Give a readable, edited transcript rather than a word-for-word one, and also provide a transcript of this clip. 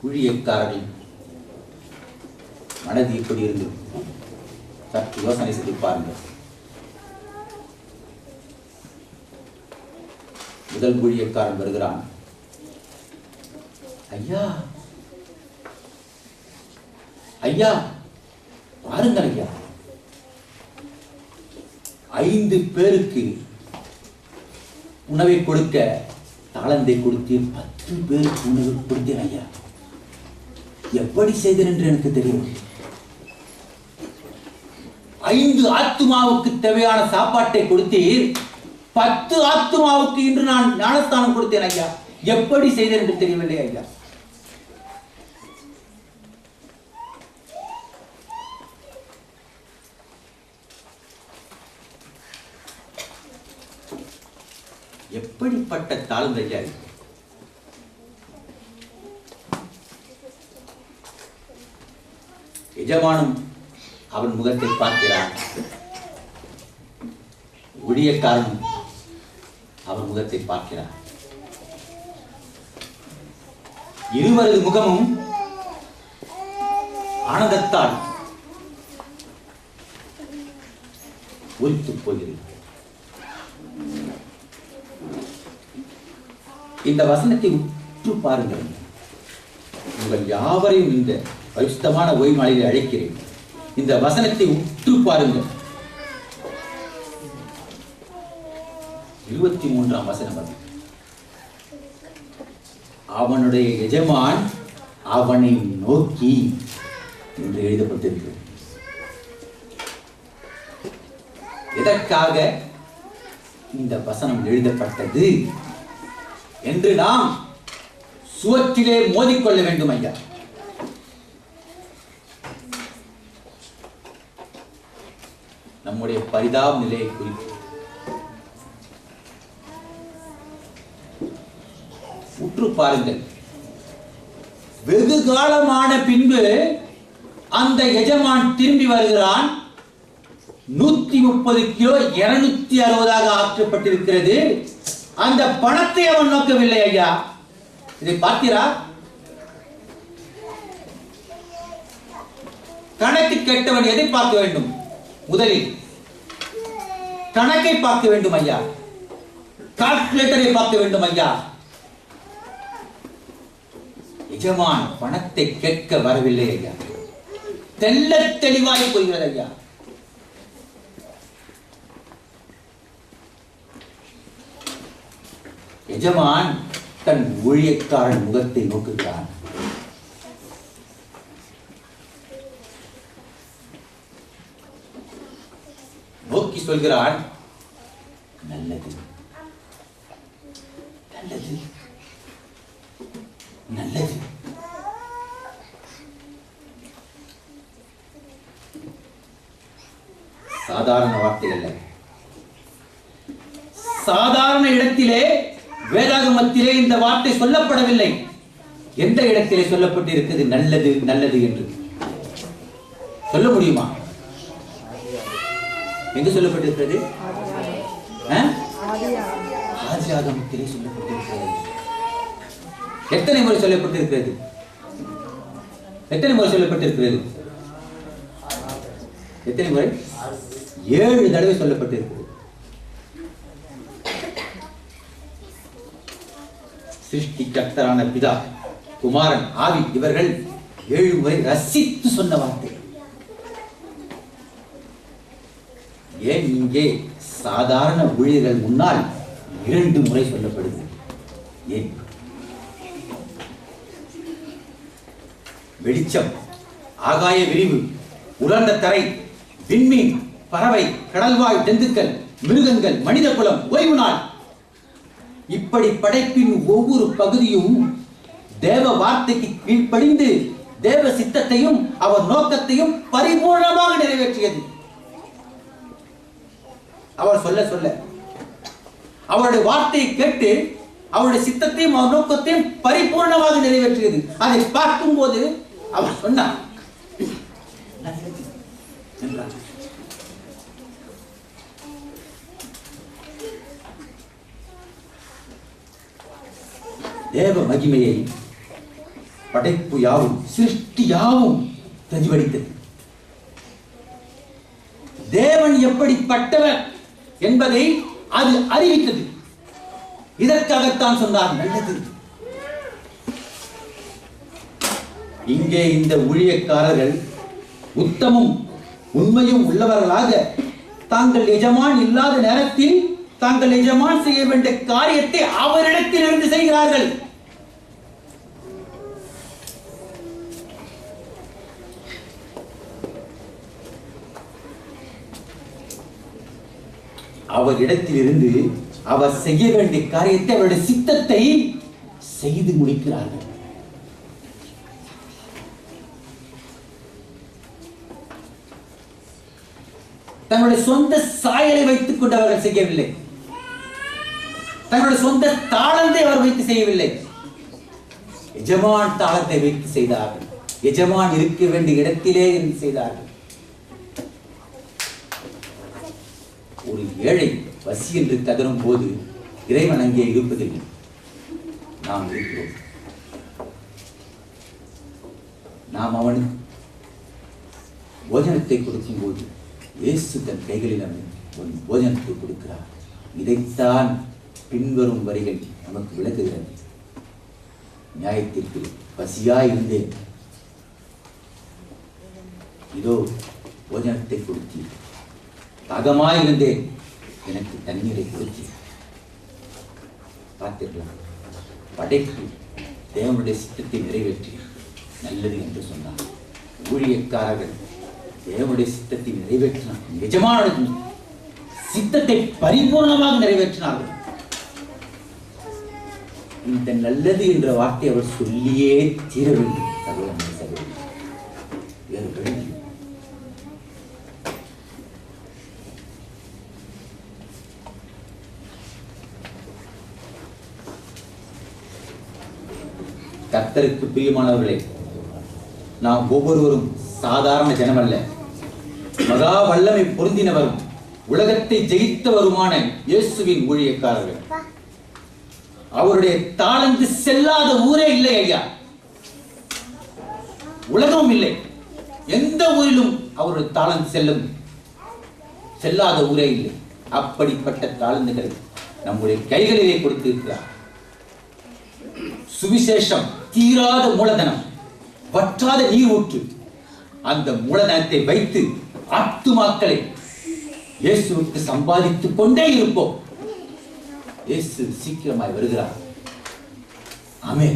ஊழியக்காரர்கள் மனது எப்படி இருந்து சற்று யோசனை செய்து பாருங்கள். முதல் ஊழியக்காரன் வருகிறான். ஐயா ஐயா பாருங்கள் ஐயா, 5 பேருக்கு உணவை கொடுக்க தாளந்தை கொடுத்து 10 பேருக்கு உணவு கொடுத்தேன் ஐயா. எப்படி செய்தேன் என்று எனக்கு தெரியும். 5 ஆத்துமாவுக்கு தேவையான சாப்பாட்டை கொடுத்தீர், 10 ஆத்துமாவுக்கு இன்று நான் ஞானஸ்தானம் கொடுத்தேன் ஐயா. எப்படி செய்தேன் என்று தெரியவில்லை ஐயா. எப்படிப்பட்ட தாழ்ந்த ஐயா. எஜமானும் அவன் முகத்தை பார்க்கிறான், ஊழியக்காரனும் அவன் முகத்தை பார்க்கிறான். இருவரது முகமும் ஆனந்தத்தால் ஒலித்து போகிறது. இந்த வசனத்தை உற்று பாருங்கள். உங்கள் யாவரையும் இந்த பரிசுத்தமான ஓய்மாலையில் அழைக்கிறேன். இந்த வசனத்தை உற்று பாருங்கள். 23ஆம் வசனம். அவனுடைய எஜமான் அவனை நோக்கி என்று எழுதப்பட்டிருக்கிறது. எதற்காக இந்த வசனம் எழுதப்பட்டது என்று நாம் சுவற்றிலே மோதிக்கொள்ள வேண்டும் ஐயா. நம்முடைய பரிதாப நிலையை குறித்து உற்று பாருங்கள். வெகு காலமான பின்பு அந்த எஜமான் திரும்பி வருகிறான். 130 கிலோ 260 ஆக்கப்பட்டிருக்கிறது. அந்த பணத்தை அவன் நோக்கவில்லை ஐயா. இதை பார்த்தீரா? கணக்கு கேட்டவன் எதை பார்க்க வேண்டும்? முதலில் கணக்கை பார்க்க வேண்டும் ஐயா. கால்குலேட்டரை பார்க்க வேண்டும் ஐயா. எஜமான் பணத்தை கேட்க வரவில்லை ஐயா. தெல்ல தெளிவாக போகிறது ஐயா. எஜமான் தன் ஊழியக்காரன் முகத்தை நோக்குகிறான். நோக்கி சொல்கிறான், நல்லது நல்லது நல்லது. சாதாரண வார்த்தை அல்ல. சாதாரண இடத்திலே வேதாகமத்திலே இந்த வார்த்தை சொல்லப்படவில்லை. எந்த இடத்திலே சொல்லப்பட்டிருக்கிறது நல்லது நல்லது என்று சொல்ல முடியுமா? எங்க சொல்லப்பட்டிருக்கிறது? ஆதியாகமத்திலே சொல்லப்பட்டிருக்கிறது. எத்தனை முறை சொல்லப்பட்டிருக்கிறது? எத்தனை முறை சொல்லப்பட்டிருக்கிறது? எத்தனை முறை? 7 தடவை சொல்லப்பட்டிருக்கிறது. சிருஷ்டி கர்த்தரான பிதா, குமாரன், ஆவி இவர்கள் 7 முறை ரசித்து சொன்ன வார்த்தை. ஏன் இங்கே சாதாரண ஊழியர்கள் முன்னால் 2 முறை சொல்லப்படுது? ஏன்? வெளிச்சம், ஆகாய விரிவு, உலர்ந்த தரை, விண்மீன், பறவை, கடல்வாழ் ஜந்துக்கள், மிருகங்கள், மனித குலம், ஓய்வு நாள், இப்படி படைப்பின் ஒவ்வொரு பகுதியும் தேவ வார்த்தைக்கு கீழ்ப்படிந்து தேவ சித்தத்தையும் அவர் நோக்கத்தையும் பரிபூர்ணமாக நிறைவேற்றியது. அவர் சொல்ல சொல்ல அவருடைய வார்த்தையை கேட்டு அவருடைய சித்தத்தையும் அவர் நோக்கத்தையும் பரிபூர்ணமாக நிறைவேற்றியது. அதை பார்க்கும் போது அவர் சொன்னார் என்றார். தேவ மகிமையை படைப்பு யாவும் சிருஷ்டி யாவும் பிரதிபலித்தது. தேவன் எப்படிப்பட்டவர் என்பதை அது அறிவித்தது. இதற்காகத்தான் சொன்னார் நல்லது. இங்கே இந்த ஊழியக்காரர்கள் உத்தமும் உண்மையும் உள்ளவர்களாக தாங்கள் எஜமான் இல்லாத நேரத்தில் தாங்கள் எஜமான் செய்ய வேண்டிய காரியத்தை அவரிடத்தில் இருந்து செய்கிறார்கள். அவரிடத்தில் இருந்து அவர் செய்ய வேண்டிய காரியத்தை அவருடைய சித்தத்தை செய்து முடிக்கிறார்கள். தங்களுடைய சொந்த சாயலை வைத்துக் கொண்டு அவர்கள் செய்யவில்லை. தங்களுடைய சொந்த தாளத்தை அவர் வைத்து செய்யவில்லை. எஜமான் தாளத்தை வைத்து செய்தார்கள். எஜமான் இருக்க வேண்டிய இடத்திலே இருந்து செய்தார்கள். ஒரு ஏழை பசி என்று கதரும் போது இறைவன் அங்கே இருப்பதில்லை, நாம் இருக்கிறோம். நாம் அவனுக்கு போஜனத்தை கொடுக்கும் போது இயேசு தன் கைகளில் ஒரு போஜனத்தை கொடுக்கிறார். இதைத்தான் பின்வரும் வரிகள் நமக்கு விளக்குகிறது. நியாயத்திற்கு பசியாய் இருந்தேன், இதோ போஜனத்தை கொடுத்தீர். தாகமாய் இருந்தேன், எனக்கு தண்ணீரை கொடுத்தீர். பார்த்தீர்களா? படைப்பு தேவனுடைய சித்தத்தை நிறைவேற்றி நல்லது என்று சொன்னார். ஊழியக்காரர்கள் தேவனுடைய சித்தத்தை நிறைவேற்றினார். எஜமான சித்தத்தை பரிபூர்ணமாக நிறைவேற்றினார்கள். இந்த நல்லது என்ற வார்த்தை அவர் சொல்லியே தீர வேண்டும். சகோதரன் சகோதரி, வேறு வழி. கர்த்தருக்கு பிரியமானவர்களே, நாம் ஒவ்வொருவரும் சாதாரண ஜனமல்ல. மகா வல்லமை பொருந்தினவரும் உலகத்தை ஜெயித்தவருமான இயேசுவின் ஊழியக்காரர்கள். அவருடைய தாளந்து செல்லாத ஊரே இல்லை ஐயா, உலகம் இல்லை. எந்த ஊரிலும் அவருடைய தாளந்து செல்லாத ஊரே இல்லை. அப்படிப்பட்ட தாளந்துகளை நம்முடைய கைகளிலே கொடுத்திருக்கிறார். சுவிசேஷம் தீராத மூலதனம், வற்றாத நீர் ஊற்று. அந்த மூலதனத்தை வைத்து ஆத்துமாக்களை இயேசுவுக்கு சம்பாதித்துக் கொண்டே இருப்போம். இயேசு சீக்கிரமாய் வருகிறார். ஆமென்.